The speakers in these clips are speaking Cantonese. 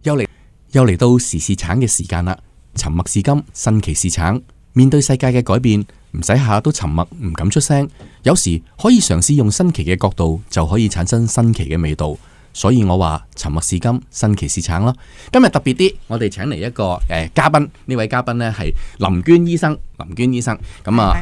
又嚟到時事橙嘅時間啦！沉默是金，新奇是橙。面對世界嘅改變，唔使下下都沉默，唔敢出聲。有時可以嘗試用新奇嘅角度，就可以產生新奇嘅味道。所以我話沉默是金，新奇是橙咯。今日特別啲，我哋請嚟一個嘉賓，呢位嘉賓呢係林娟醫生。林娟醫生，咁啊，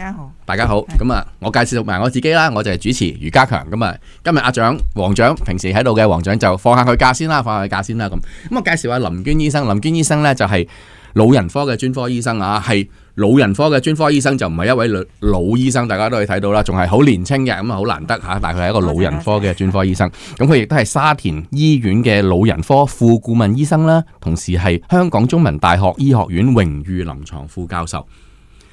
大家好，咁啊，我介紹埋我自己啦，我就係主持余家強。咁啊，今日阿黃長平時喺度嘅黃長就放下佢假先啦，咁我介紹下林娟醫生。林娟醫生呢就係老人科嘅專科醫生啊，係老人科嘅專科醫生，就唔係一位老醫生，大家都可以睇到啦，仲係好年輕嘅，咁啊好難得嚇，但係佢係一個老人科嘅專科醫生。咁佢亦都係沙田醫院嘅老人科副顧問醫生啦，同時係香港中文大學醫學院榮譽臨床副教授。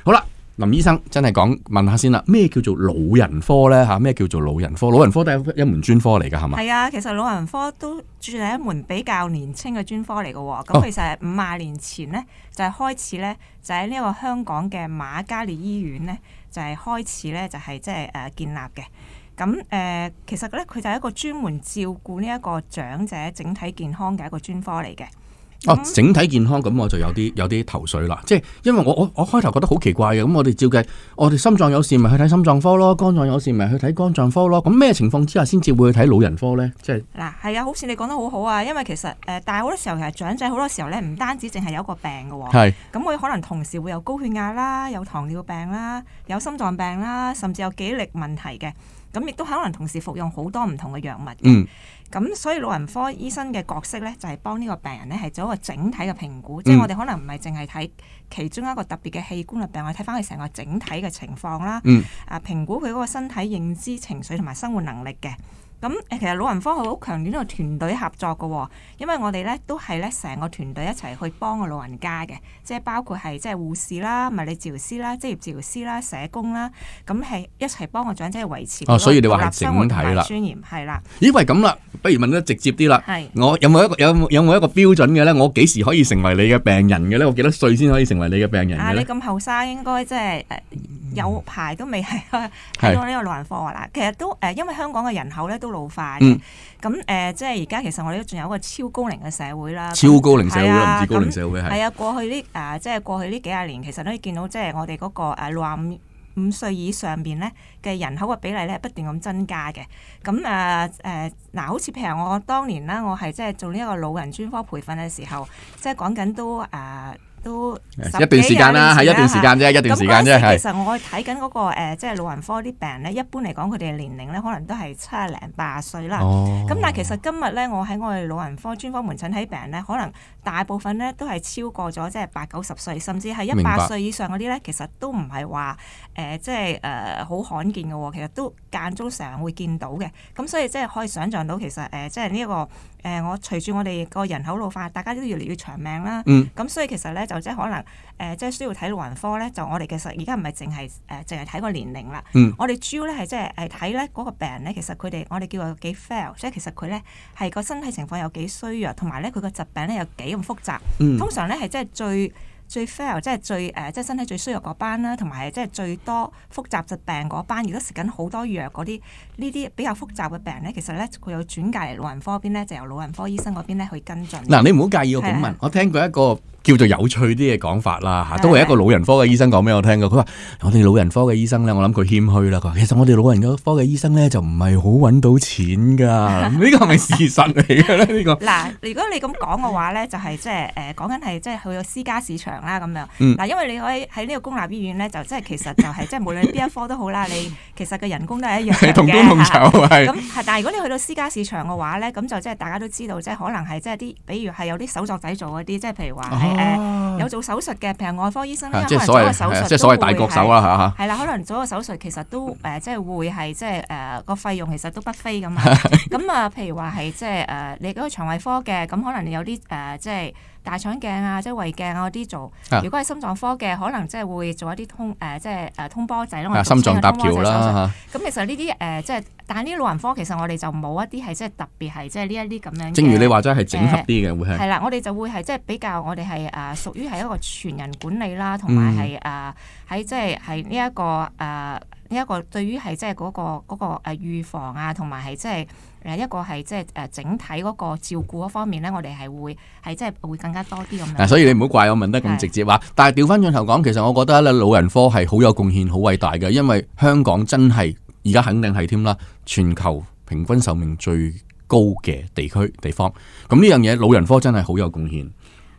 好啦，林醫生真係問下先啦，咩叫做老人科呢？嚇，咩叫做老人科？老人科都係一門專科嚟㗎，係嘛？係啊，其實老人科都算係一門比較年輕嘅專科嚟嘅喎。咁其實50年前呢，就係開始呢，就喺呢一個香港嘅瑪嘉烈醫院呢，就係開始呢，就係即係建立嘅。咁其實咧，佢就係一個專門照顧呢一個長者整體健康嘅一個專科嚟嘅。整體健康，咁我就有啲頭緒啦。即係因為我開頭覺得好奇怪嘅，咁我哋照計，我哋心臟有事咪去睇心臟科咯，肝臟有事咪去睇肝臟科咯。咁咩情況之下先至會去睇老人科呢？即係嗱，係啊，好似你講得好好啊。因為其實但係好多時候其實長者好多時候咧，唔單止淨係有一個病嘅喎。係。咁佢可能同時會有高血壓啦，有糖尿病啦，有心臟病啦，甚至有記憶力問題嘅。咁亦都可能同時服用好多唔同嘅藥物。咁所以老人科醫生嘅角色咧，就係幫呢個病人咧係做一個整體嘅評估。即係我哋可能唔係淨係睇其中一個特別嘅器官嘅病，我哋睇翻佢成個整體嘅情況啦。評估佢嗰個身體認知、情緒同埋生活能力嘅。咁其實老人科好強調呢個團隊合作嘅喎，因為我哋咧都係咧成個團隊一齊去幫個老人家嘅，即係包括係即係護士啦、物理治療師啦、職業治療師啦、社工啦，咁係一齊幫個長者維持所以你話係整體啦，尊嚴係啦。咦喂，咁啦，不如問得直接啲啦。我有冇一個標準嘅咧？我幾時可以成為你嘅病人嘅咧？我幾多歲先可以成為你嘅病人嘅咧？你咁後生應該即係有排都未係喺呢個老人科啦。其實都因為香港嘅人口咧都老化嘅，咁即係而家其實我哋都仲有一個超高齡嘅社會啦，超高齡社會啦，唔止高齡社會係啊。過去即係過去呢幾廿年，其實都可以見到即係我哋嗰個65歲以上邊咧嘅人口嘅比例咧不斷咁增加嘅。咁好似譬如我當年啦，我係即係做呢一個老人專科培訓嘅時候，即係講緊都一段時間啦，係一段時間啫，一段時間啫。係。其實我睇緊嗰個即係老人科啲病人咧，一般嚟講佢哋嘅年齡咧可能都係70零80歲啦。咁但係其實今日咧，我喺我哋老人科專科門診睇病人咧，可能大部分咧都係超過咗即係80、90歲，甚至係100歲以上嗰啲咧，其實都唔係話即係好罕見嘅喎。其實都間中成日會見到嘅。咁所以即係可以想像到其實即係呢一個我隨住我哋個人口老化，大家都越嚟越長命啦。咁所以其實咧就即係可能即係需要睇老人科咧，就我哋其實而家唔係淨係睇個年齡啦。我哋主要咧係即係睇咧嗰個病人咧，其實佢哋我哋叫做幾 fail， 即係其實佢咧係個身體情況有幾衰弱，同埋咧佢個疾病咧有幾咁複雜。通常咧係即係最 fail 即係最即係身體最衰弱嗰班啦，同埋係即係最多複雜疾病嗰班，而都食緊好多藥嗰啲呢啲比較複雜嘅病人咧，其實咧佢有轉介嚟老人科嗰邊咧，就由老人科醫生嗰邊咧去跟進。嗱，你唔好介意我咁問，我聽過一個叫做有趣啲嘅講法啦嚇，都係一個老人科嘅醫生講俾我聽嘅。佢話：我哋老人科嘅醫生咧，我諗佢謙虛啦。佢話其實我哋老人科嘅醫生咧就唔係好揾到錢㗎。呢個係咪事實嚟嘅咧？呢個嗱，如果你咁講嘅話咧，就係即係講緊係即係去到私家市場啦咁樣。嗱，因為你可以喺呢個公立醫院咧，就即係其實就係即係無論邊一科都好啦，你其實嘅人工都係一樣嘅。同工同酬係。咁係，但係如果你去到私家市場嘅話咧，咁就即係大家都知道，即係可能係即係啲，比如係有啲手作仔做嗰啲，即係譬如話有做手術嘅，譬如外科醫生咧，可能做個手術，即係所謂大角手啦嚇。係啦，可能做個手術其實都即係會係即係個費用其實都不菲咁嘛。咁譬如話係即係你嗰個腸胃科嘅，咁可能你有啲即係大腸鏡啊，即係胃鏡啊嗰啲做。如果係心臟科嘅，可能即係會做一啲即係通波仔咯。心臟搭橋啦。咁其實呢啲即係，但係呢啲老人科其實我哋就冇一啲係即係特別係即係呢一啲咁樣。正如你話齋係整合啲嘅會係。係啦，我哋就會係即係比較我哋係屬於係一個全人管理啦，同埋係喺即係呢一個一個對於係即係嗰個預防啊，同埋係即係一個係即係整體嗰個照顧嗰方面咧，我哋係即係會更加多啲咁樣。所以你唔好怪我問得咁直接話，但係調翻轉頭講，其實我覺得咧老人科係好有貢獻、好偉大嘅，因為香港真係而家肯定係添啦，全球平均壽命最高嘅地方，咁呢樣嘢老人科真係好有貢獻。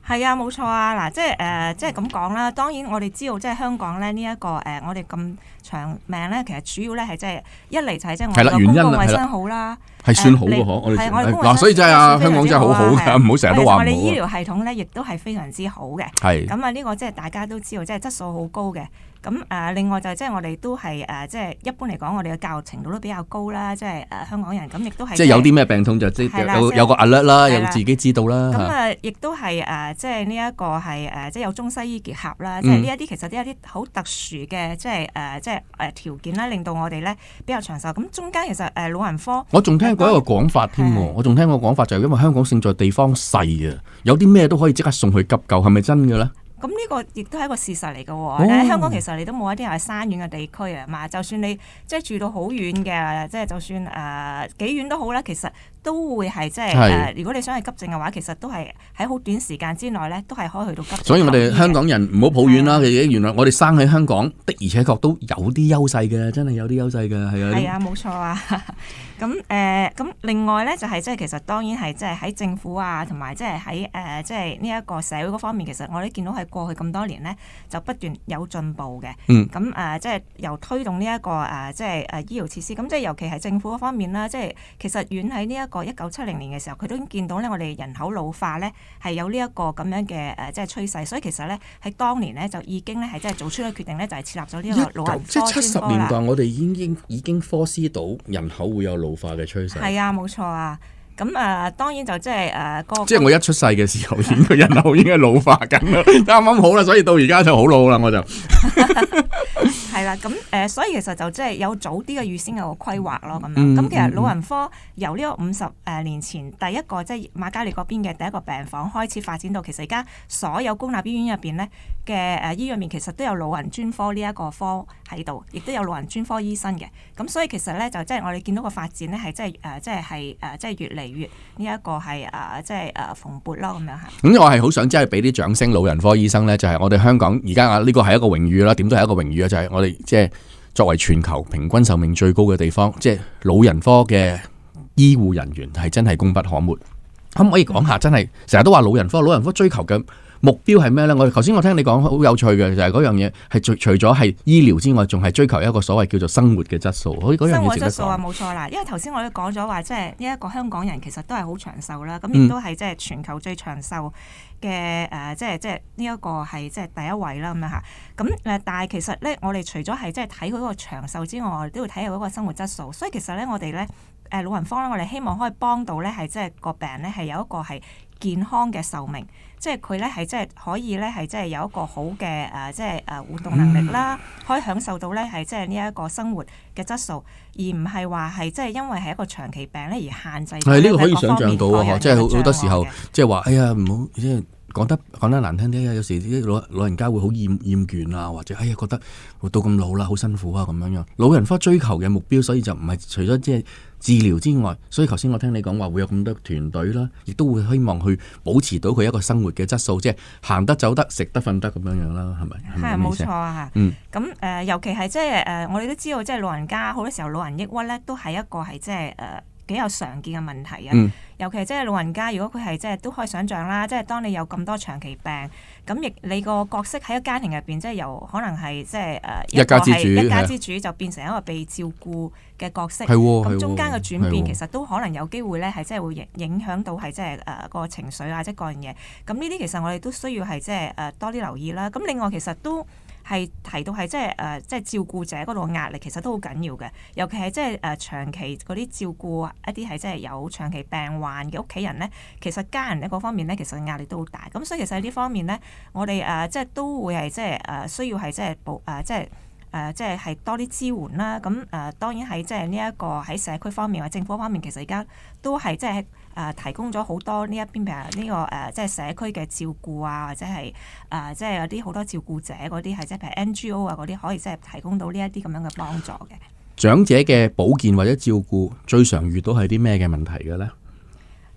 係啊，冇錯啊！嗱，即係咁講啦。當然我哋知道即係香港咧呢一個我哋咁長命咧，其實主要咧係即係一嚟就係即係我哋嘅公共衞生好啦，係算好嘅我哋嗱，所以真係香港真係好好嘅，唔好成日都話唔好。我哋醫療系統咧亦都係非常之好嘅。係咁啊，呢個即係大家都知道，即係質素好高嘅。咁另外就即係我哋都係即係一般嚟講，我哋嘅教育程度都比較高啦。即係香港人咁亦都係即係有啲咩病痛就即係有個 alert 啦，有自己知道啦。咁亦都係即係呢一個係即係有中西醫結合啦。即係呢一啲其實都有啲好特殊嘅即係條件啦，令到我哋咧比較長壽。咁中間其實老人科，我仲聽過一個講法添喎。我仲聽過講法就係因為香港勝在地方細啊，有啲咩都可以即刻送去急救，係咪真嘅咧？咁呢個亦都係一個事實嚟嘅喎。香港其實你都冇一啲係山遠嘅地區啊嘛。就算你即係住到好遠嘅，即係就算幾遠都好啦，其實都會係即係如果你想去急症嘅話，其實都係喺好短時間之內咧，都係可以去到急症。所以我哋香港人唔好抱怨啦。原來我哋生喺香港的而且確都有啲優勢嘅，真係有啲優勢嘅，係啊。係啊，冇錯啊。咁另外咧就係即係其實當然係即係喺政府啊，同埋即係喺即係呢一個社會嗰方面，其實我哋見到係過去咁多年咧就不斷有進步嘅。咁即係由推動呢一個即係醫療設施，咁即係尤其係政府嗰方面啦，即係其實遠喺呢一個1970年嘅時候，佢都已經見到咧我哋人口老化咧係有呢一個咁樣嘅即係趨勢，所以其實咧喺當年咧就已經咧係即係做出咗決定咧，就係設立咗呢一個老人科專科啦。即係70年代我哋已經科思到人口會有老化嘅趨勢。係啊，冇錯啊。咁當然就即係即係我一出世嘅時候，已經個人口已經係老化緊啦，啱啱好啦，所以到而家就好老啦，我就係啦。咁所以其實就即係有早啲嘅預先有個規劃咯，咁樣。咁其實老人科由呢個50年前第一個即係瑪嘉烈嗰邊嘅第一個病房開始發展到，其實而家所有公立醫院入邊咧嘅醫院入面，其實都有老人專科呢一個科喺度，亦都有老人專科醫生嘅。咁所以其實咧就即係我哋見到個發展咧係即係越嚟越呢一個係即係蓬勃咯，咁樣嚇。咁我係好想即係俾啲掌聲老人科醫生咧，就係我哋香港而家呢個係一個榮譽啦，點都係一個榮譽啊！就係我哋即係作為全球平均壽命最高嘅地方，即係老人科嘅醫護人員係真係功不可沒。可唔可以講下真係成日都話老人科追求嘅目標係咩咧？頭先我聽你講好有趣嘅，就係嗰樣嘢係除咗係醫療之外，仲係追求一個所謂叫做生活嘅質素。生活質素啊，冇錯啦。因為頭先我都講咗話，即係呢一個香港人其實都係好長壽啦，咁亦都係即係全球最長壽嘅即係呢一個係即係第一位啦咁樣嚇。咁但係其實咧，我哋除咗係即係睇佢嗰個長壽之外，我哋都要睇下嗰個生活質素。所以其實咧，我哋咧老人科咧，我哋希望可以幫到咧係即係個病人咧係有一個係健康嘅壽命，即係佢咧係即係可以咧係即係有一個好嘅即係活動能力啦，可以享受到咧係即係呢一個生活嘅質素，而唔係話係即係因為係一個長期病咧而限制。係呢個可以想像到啊！即係好多時候即係話，哎呀唔好即係講得難聽啲啊！有時啲老人家會好厭倦啊，或者哎呀覺得到咁老啦，好辛苦啊咁樣樣。老人科追求嘅目標，所以就唔係除咗即係治療之外，所以頭先我聽你講話會有咁多團隊啦，亦都會希望去保持到佢一個生活嘅質素，即係行得走得食得瞓得咁樣樣啦，係咪？係冇錯啊！咁尤其係即係我哋都知道，即係老人家好多時候老人抑鬱咧，都係一個係即係幾有常見嘅問題啊！尤其係即係老人家，如果佢係即係都可以想像啦，即係當你有咁多長期病，咁亦你個角色喺個家庭入邊，即係由可能係即係一家之主，就變成一個被照顧嘅角色。咁中間嘅轉變其實都可能有機會咧，係即係會影響到係即係個情緒啊，即係各樣嘢。咁呢啲其實我哋都需要係即係多啲留意啦。咁另外其實都係提到係即係照顧者嗰度嘅壓力其實都好緊要嘅，尤其係即係長期嗰啲照顧一啲係即係有長期病患嘅屋企人咧，其實家人咧嗰方面咧其實壓力都好大。咁所以其實喺呢方面咧，我哋即係都會係即係需要係即係即係多啲支援啦。咁當然係即係呢一個喺社區方面或者政府方面，其實而家都係即係提供咗好多呢一邊譬如呢個即係社區嘅照顧啊，或者係即係有啲好多照顧者嗰啲係即係譬如 NGO 啊嗰啲可以即係提供到呢一啲咁樣嘅幫助嘅。長者嘅保健或者照顧最常遇到係啲咩嘅問題嘅咧？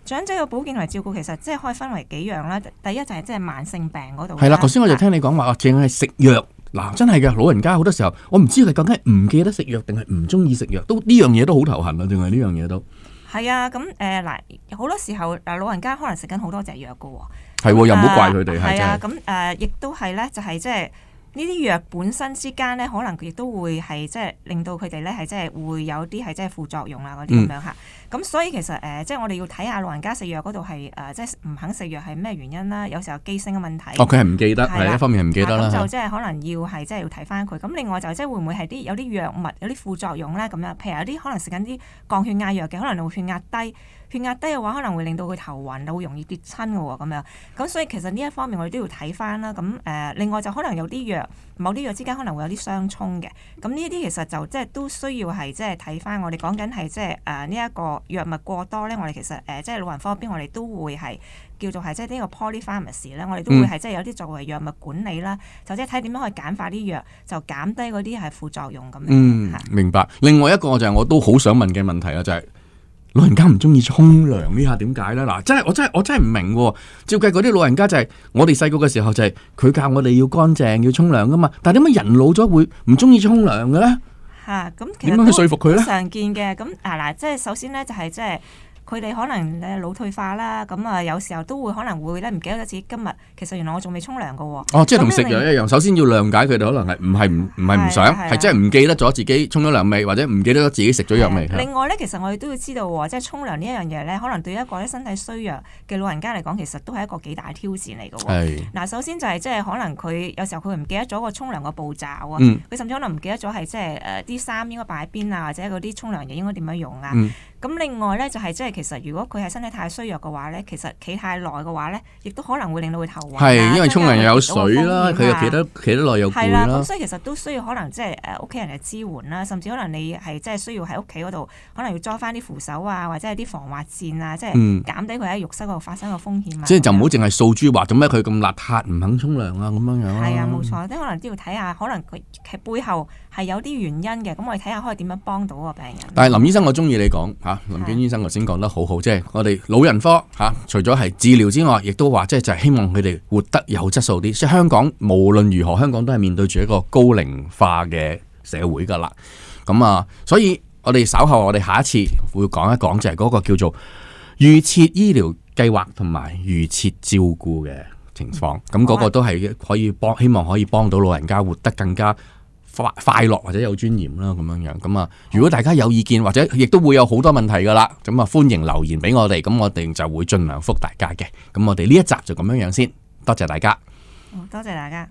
長者嘅保健同埋照顧其實即係可以分為幾樣啦。第一就係即係慢性病嗰度。係啦，頭先我就聽你講話，淨係食藥嗱，真係嘅老人家好多時候，我唔知佢究竟係唔記得食藥定係唔中意食藥，都呢樣嘢都好頭痕啊，定係呢樣嘢都係啊。咁嗱，好多時候老人家可能食緊好多隻藥㗎喎。係喎，又唔好怪佢哋係啊。咁亦都係咧，就係即係。呢啲藥本身之間咧，可能亦都會係即係令到佢哋咧係即係會有啲係即係副作用啊嗰啲咁樣嚇。咁所以其實即係我哋要睇下老人家食藥嗰度係即係唔肯食藥係咩原因啦。有時候記性嘅問題。佢係唔記得，係一方面係唔記得啦。咁就即係可能要係即係要睇翻佢。咁另外就即係會唔會係有啲藥物有啲副作用咧咁樣？譬如有啲可能食緊啲降血壓藥嘅，可能會血壓低。血壓低嘅話，可能會令到佢頭暈，會容易跌親嘅喎咁樣。咁所以其實呢一方面我哋都要睇翻啦。咁另外就可能有啲藥，某啲藥之間可能會有啲相衝嘅。咁呢啲其實就即係都需要係即係睇翻。我哋講緊係即係呢一個藥物過多咧，我哋其實即係老人科嗰邊，我哋都會係叫做係即係呢個 polypharmacy 咧，我哋都會係即係有啲作為藥物管理啦，就即係睇點樣可以簡化啲藥，就減低嗰啲係副作用咁樣。明白。另外一個就係我都好想問嘅問題啦，就係老人家唔中意沖涼呢下點解咧？嗱，我真係唔明喎。照計嗰啲老人家就係我哋細個嘅時候就係佢教我哋要乾淨要沖涼噶嘛，但係點解人老咗會唔中意沖涼嘅咧？咁其實點樣去說服佢咧？常見嘅咁嗱，即係首先咧就係即係。佢哋可能腦退化啦，咁有時候都會可能會咧唔記得咗自己今日其實原來我仲未沖涼㗎喎。即係同食藥一樣，首先要諒解佢哋可能係唔係唔想，係真係唔記得咗自己沖咗涼未，或者唔記得咗自己食咗藥未。另外咧，其實我哋都要知道喎，即係沖涼呢一樣嘢咧，可能對一個身體衰弱嘅老人家嚟講，其實都係一個幾大挑戰嚟㗎喎。嗱，首先就係即係可能佢有時候佢唔記得咗個沖涼個步驟啊，佢甚至可能唔記得咗係即係啲衫應該擺喺邊啊，或者嗰啲沖涼嘢應該點樣用啊。咁另外咧就係即係其實如果佢係身體太衰弱嘅話咧，其實企太耐嘅話咧，亦都可能會令到佢頭暈。係，因為沖涼又有水啦，佢又企得耐又攰啦。咁所以其實都需要可能即係屋企人嘅支援啦，甚至可能你係即係需要喺屋企嗰度，可能要裝翻啲扶手啊，或者係啲防滑墊啊，即係減低佢喺浴室嗰度發生嘅風險啊。即係就唔好淨係訴諸話做咩佢咁邋遢唔肯沖涼啊咁樣樣。係啊，冇錯，即係可能都要睇下，可能佢背後係有啲原因嘅，咁我哋睇下可以點樣幫到個病人。但係林醫生，我中意你講林娟醫生頭先講得好好，即係我哋老人科除咗係治療之外，亦都話即係就係希望佢哋活得有質素啲。即係香港無論如何，香港都係面對住一個高齡化嘅社會噶啦。咁所以我哋稍後我哋下一次會講一講就係嗰個叫做預設醫療計劃同埋預設照顧嘅情況。咁嗰個都係可以希望可以幫到老人家活得更加快樂或者有尊嚴啦，咁樣樣。咁如果大家有意見或者亦都會有好多問題噶啦，咁歡迎留言俾我哋，咁我哋就會盡量覆大家嘅。咁我哋呢一集就咁樣樣先，多謝大家。多謝大家。